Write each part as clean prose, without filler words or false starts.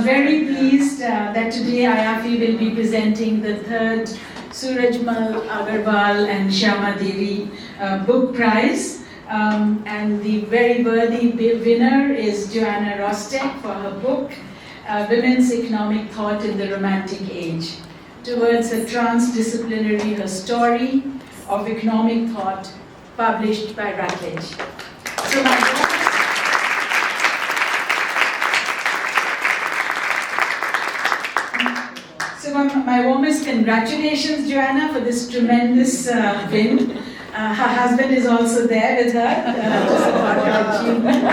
very pleased that today IAFI will be presenting the third Surajmal Agarwal and Shyama Devi book prize. And the very worthy winner is Joanna Rostek for her book, Women's Economic Thought in the Romantic Age, towards a transdisciplinary story of economic thought, published by Routledge. So my warmest congratulations, Joanna, for this tremendous win. Her husband is also there with her to support her achievement.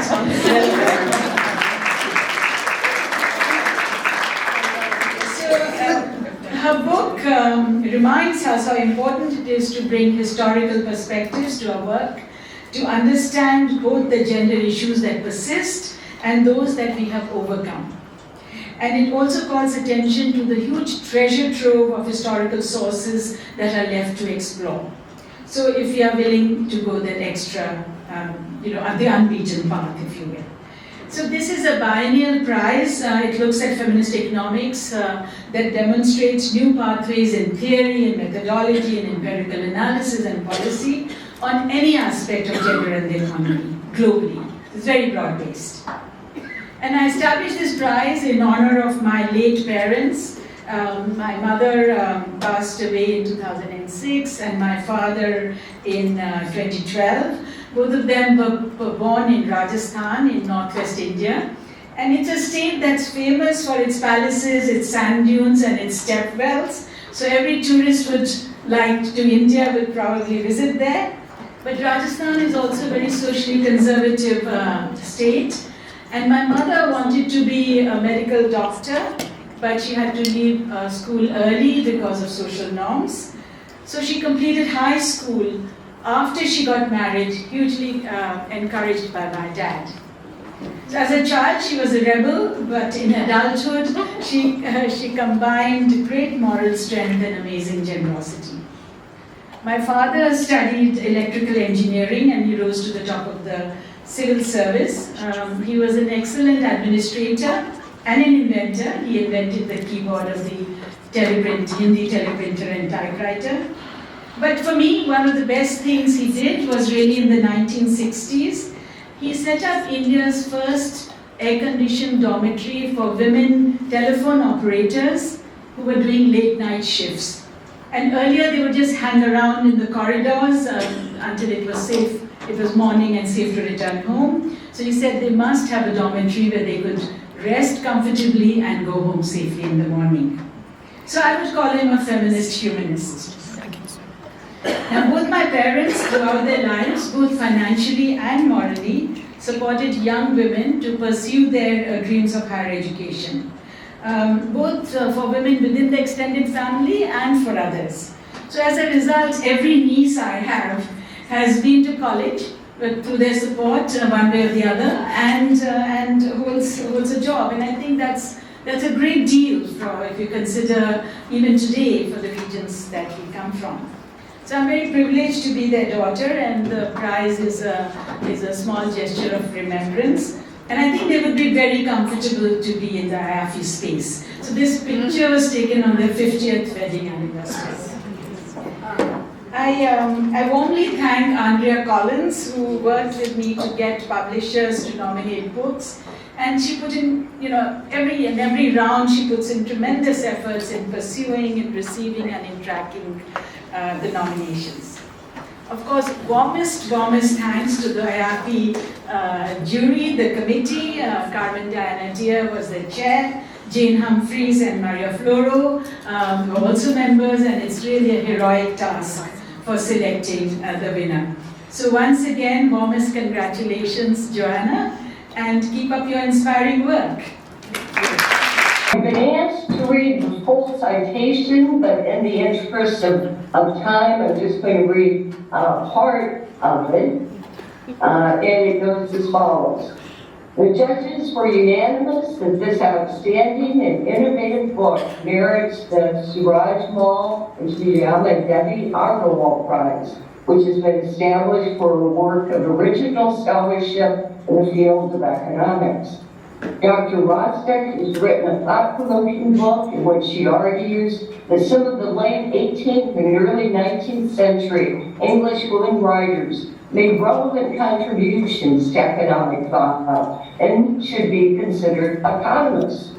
Her book reminds us how important it is to bring historical perspectives to our work, to understand both the gender issues that persist and those that we have overcome. And it also calls attention to the huge treasure trove of historical sources that are left to explore. So if you are willing to go that extra, the unbeaten path, if you will. So this is a biennial prize. It looks at feminist economics that demonstrates new pathways in theory and methodology and empirical analysis and policy on any aspect of gender and the economy, globally. It's very broad-based. And I established this prize in honor of my late parents. My mother passed away in 2006 and my father in 2012. Both of them were born in Rajasthan in northwest India. And it's a state that's famous for its palaces, its sand dunes and its step wells. So every tourist would like to India would probably visit there. But Rajasthan is also a very socially conservative state. And my mother wanted to be a medical doctor, but she had to leave school early because of social norms. So she completed high school after she got married, hugely encouraged by my dad. So as a child, she was a rebel, but in adulthood, she combined great moral strength and amazing generosity. My father studied electrical engineering and he rose to the top of the civil service. He was an excellent administrator and an inventor. He invented the keyboard of the Hindi teleprinter and typewriter. But for me, one of the best things he did was really in the 1960s. He set up India's first air-conditioned dormitory for women telephone operators who were doing late-night shifts. And earlier they would just hang around in the corridors until it was safe. It was morning and safe to return home. So he said they must have a dormitory where they could rest comfortably and go home safely in the morning. So I would call him a feminist humanist. Now both my parents throughout their lives, both financially and morally, supported young women to pursue their dreams of higher education. Both for women within the extended family and for others. So as a result, every niece I have has been to college through their support, one way or the other, and holds a job. And I think that's a great deal if you consider even today for the regions that we come from. So I'm very privileged to be their daughter, and the prize is a small gesture of remembrance. And I think they would be very comfortable to be in the IAFI space. So this picture was taken on their 50th wedding anniversary. I warmly thank Andrea Collins, who worked with me to get publishers to nominate books. And she put in, every round she puts in tremendous efforts in pursuing, in receiving, and in tracking the nominations. Of course, warmest thanks to the IAFI jury, the committee. Carmen Diana Dier was the chair. Jane Humphreys and Maria Floro were also members, and it's really a heroic task for selecting the winner. So once again, warmest congratulations, Joanna, and keep up your inspiring work. I've been asked to read the full citation, but in the interest of time, I'm just going to read part of it, and it goes as follows. The judges were unanimous that this outstanding and innovative book merits the Surajmal and Shyama Devi Agarwal Prize, which has been established for a work of original scholarship in the field of economics. Dr. Rostek has written a thought-provoking book in which she argues that some of the late 18th and early 19th century English women writers made relevant contributions to economic thought and should be considered economists.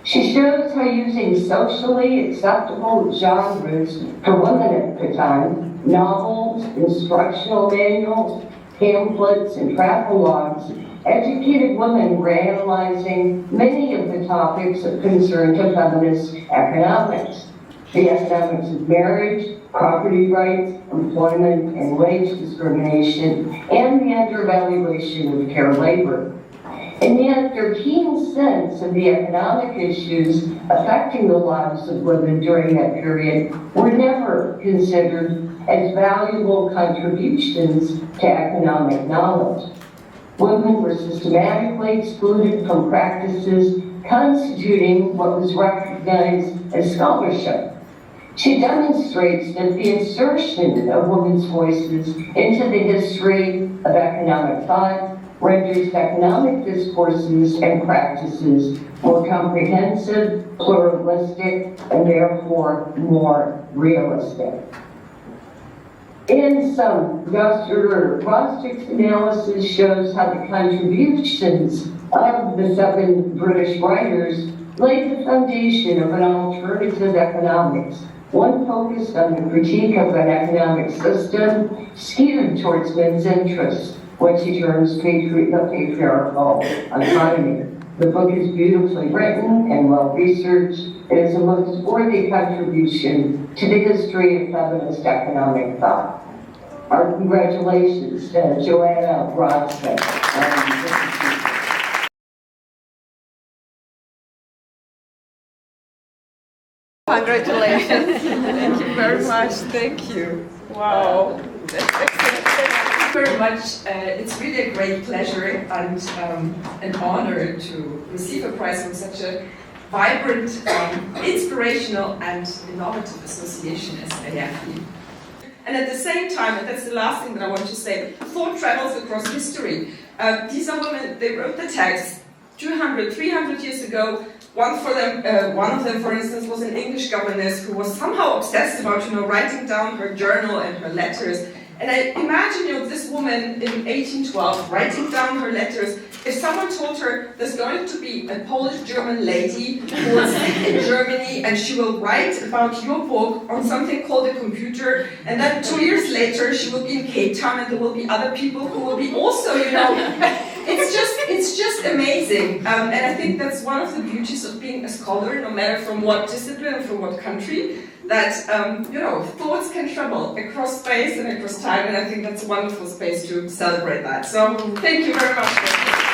She shows how using socially acceptable genres for women at the time, novels, instructional manuals, pamphlets, and travelogues, educated women were analyzing many of the topics of concern to feminist economics. The economics of marriage, property rights, employment and wage discrimination, and the undervaluation of care labor. And yet their keen sense of the economic issues affecting the lives of women during that period were never considered as valuable contributions to economic knowledge. Women were systematically excluded from practices constituting what was recognized as scholarship. She demonstrates that the insertion of women's voices into the history of economic thought renders economic discourses and practices more comprehensive, pluralistic, and therefore more realistic. In sum, Dr. Rostek's analysis shows how the contributions of the 7 British writers laid the foundation of an alternative economics, one focused on the critique of an economic system skewed towards men's interests, what she terms the patriarchal economy. The book is beautifully written and well-researched. It is a most worthy contribution to the history of feminist economic thought. Our congratulations to Joanna Rostek. Congratulations. Thank you very much. Thank you. Wow. Thank you very much. It's really a great pleasure and an honor to receive a prize from such a vibrant, inspirational and innovative association as AFE. And at the same time, and that's the last thing that I want to say, thought travels across history. These are women, they wrote the text 200, 300 years ago. One of them, for instance, was an English governess who was somehow obsessed about, writing down her journal and her letters. And I imagine, this woman in 1812 writing down her letters. If someone told her there's going to be a Polish-German lady who will sit in Germany and she will write about your book on something called a computer, and then 2 years later she will be in Cape Town and there will be other people who will be also, it's just amazing. And I think that's one of the beauties of being a scholar, no matter from what discipline and from what country, that thoughts can travel across space and across time, and I think that's a wonderful space to celebrate that. So thank you very much.